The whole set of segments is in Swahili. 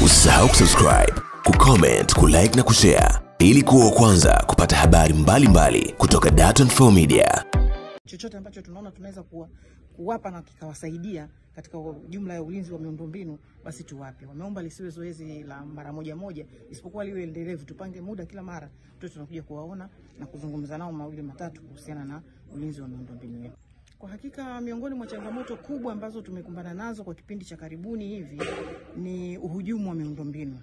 Usisahau kusubscribe, kucomment, kulike na kushare ili kuwa wa kwanza kupata habari mbalimbali kutoka Dar24 Media. Chochote ambacho tunaona tunaweza kuwapa na kikawasaidia katika jumla ya ulinzi wa miundombinu basi tuwape. Wameomba lisiwe zoezi la mara moja, isipokuwa liwe endelevu. Tupange muda kila mara tunakuja kuwaona na kuzungumza nao mawili matatu kuhusiana na ulinzi wa miundombinu yetu. Kwa hakika miongoni mwa changamoto kubwa ambazo tumekumbana nazo kwa kipindi cha karibuni hivi ni uhujumu wa miundombinu.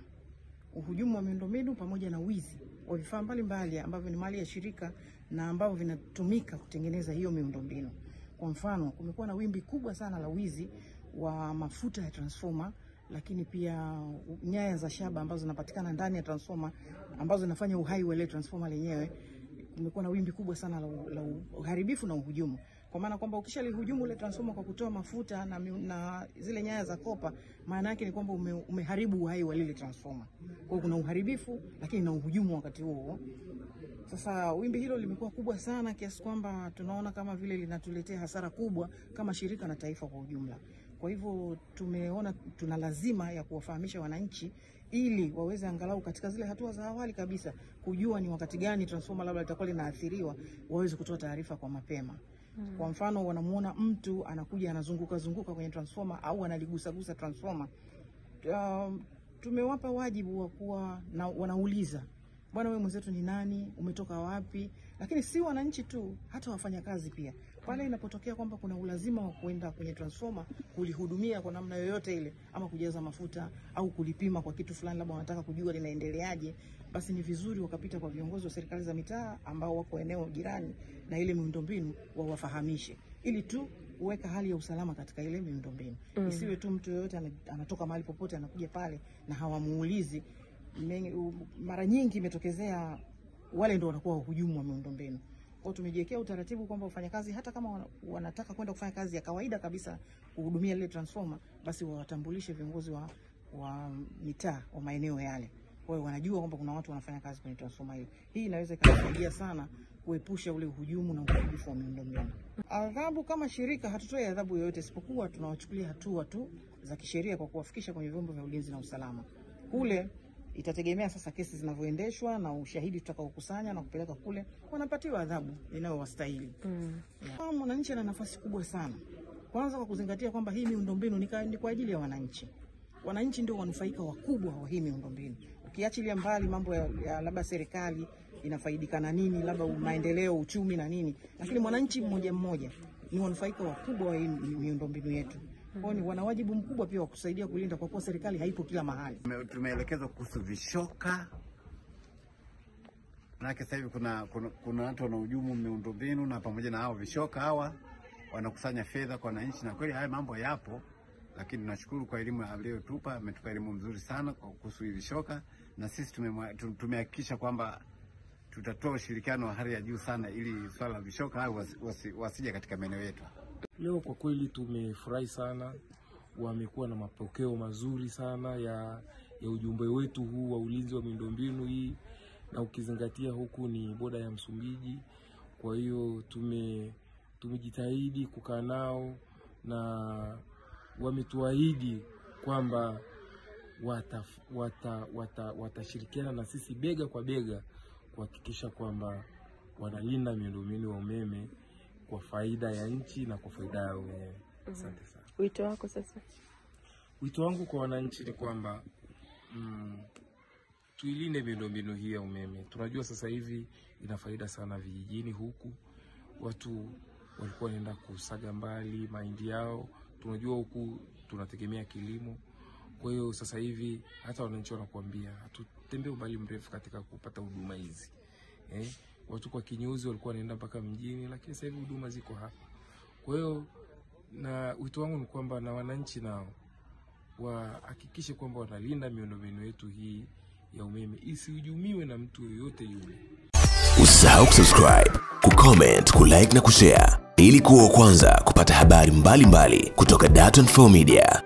Uhujumu wa miundombinu pamoja na wizi wa vifaa mbalimbali ambavyo ni mali ya shirika na ambavyo vinatumika kutengeneza hiyo miundombinu. Kwa mfano, kumekuwa na wimbi kubwa sana la wizi wa mafuta ya transformer, lakini pia nyaya za shaba ambazo zinapatikana ndani ya transformer ambazo zinafanya uhai wa ile transformer lenyewe. Kumekuwa na wimbi kubwa sana la uharibifu na uhujumu. Kwa maana kwamba ukishalihujumu ile transformer kwa kutoa mafuta na zile nyaya za kopa, maana yake ni kwamba umeharibu uhai wa ile transformer. Kwa hiyo kuna uharibifu lakini na uhujumu wakati huo. Sasa wimbi hilo limekuwa kubwa sana kiasi kwamba tunaona kama vile linatuletea hasara kubwa kama shirika na taifa kwa ujumla. Kwa hivyo tumeona tuna lazima ya kuwafahamisha wananchi ili waweze angalau katika zile hatua za awali kabisa kujua ni wakati gani transformer labda litakuwa linaathiriwa, waweze kutoa taarifa kwa mapema. Kwa mfano, wanamuona mtu anakuja anazunguka kwenye transformer au analigusa transformer, tumewapa wajibu wa kuwa na wanauliza, bwana wewe mwenzetu ni nani, umetoka wapi? Lakini si wananchi tu, hata wafanyakazi pia. Pale inapotokea kwamba kuna ulazima wa kwenda kwenye transformer kulihudumia kwa namna yoyote ile, ama kujaza mafuta au kulipima kwa kitu fulani, labda wanataka kujua linaendeleaje, basi ni vizuri wakapita kwa viongozi wa serikali za mitaa ambao wako eneo jirani na ile miundombinu, wawafahamishe ili tu kuweka hali ya usalama katika ile miundombinu. Isiwe tu mtu yoyote anatoka mahali popote anakuja pale na hawamuulizi. Mara nyingi imetokezea wale ndio wanakuwa wahujumu wa miundombinu. Kwa tumejiwekea utaratibu kwamba wafanyakazi hata kama wanataka kwenda kufanya kazi ya kawaida kabisa kuhudumia ile transformer, basi wawatambulishe viongozi wa mitaa wa maeneo yale. Kwa hiyo wanajua kwamba kuna watu wanafanya kazi kwenye transformer hiyo. Hii inaweza kusaidia sana kuepusha ule uhujumu na uharibifu wa miundombinu. Adhabu kama shirika hatutoi adhabu yoyote, isipokuwa tunawachukulia hatua tu za kisheria kwa kuwafikisha kwenye vyombo vya ulinzi na usalama. Kule itategemea sasa kesi zinavyoendeshwa na ushahidi tutakaokusanya na kupeleka kule, wanapatiwa adhabu inayowastahili. Mwananchi ana nafasi kubwa sana. Kwanza kwa kuzingatia kwamba hii miundombinu ni kwa ajili ya wananchi. Wananchi ndio wanufaika wakubwa wa hii miundombinu. Ukiachilia mbali mambo ya labda serikali inafaidika na nini, labda maendeleo, uchumi na nini, lakini mwananchi mmoja ni wanufaika wakubwa wa hii miundombinu yetu. Kwa hiyo wana wajibu mkubwa pia wa kusaidia kulinda, kwa kuwa serikali haipo kila mahali. Tumeelekezwa kuhusu vishoka. Na sasa hivi kuna watu wanahujumu miundombinu, na pamoja na hao vishoka hawa wanakusanya fedha kwa wananchi, na kweli haya mambo yapo, lakini tunashukuru kwa elimu aliyotupa. Ametupa elimu nzuri sana kuhusu vishoka, na sisi tumehakikisha kwamba tutatoa ushirikiano wa hali ya juu sana ili swala la vishoka hao wasije katika maeneo yetu. Leo kwa kweli tumefurahi sana, wamekuwa na mapokeo mazuri sana ya ujumbe wetu huu wa ulinzi wa miundombinu hii, na ukizingatia huku ni boda ya Msumbiji. Kwa hiyo tumejitahidi kukaa nao na wametuahidi kwamba watashirikiana na sisi bega kwa bega kuhakikisha kwamba wanalinda miundombinu ya umeme kwa faida ya nchi na kwa faida yao wenyewe. Asante sana. Wito wako sasa? Wito wangu kwa wananchi ni kwamba tuilinde miundombinu hii ya umeme. Tunajua sasa hivi ina faida sana vijijini huku. Watu walikuwa wanaenda kusaga mbali mahindi yao. Tunajua huku tunategemea kilimo. Kwa hiyo sasa hivi hata wananchi wanakuambia hatutembee umbali mrefu katika kupata huduma hizi. Watu kwa kinyozi walikuwa wanaenda mpaka mjini, lakini sasa hivi huduma ziko hapa. Kwa hiyo na wito wangu ni kwamba na wananchi nao wahakikishe kwamba wanalinda miundombinu yetu hii ya umeme isihujumiwe na mtu yoyote yule. Usisahau kusubscribe, kucomment, kulike na kushare ili kuwa wa kwanza kupata habari mbalimbali kutoka Dar24 Media.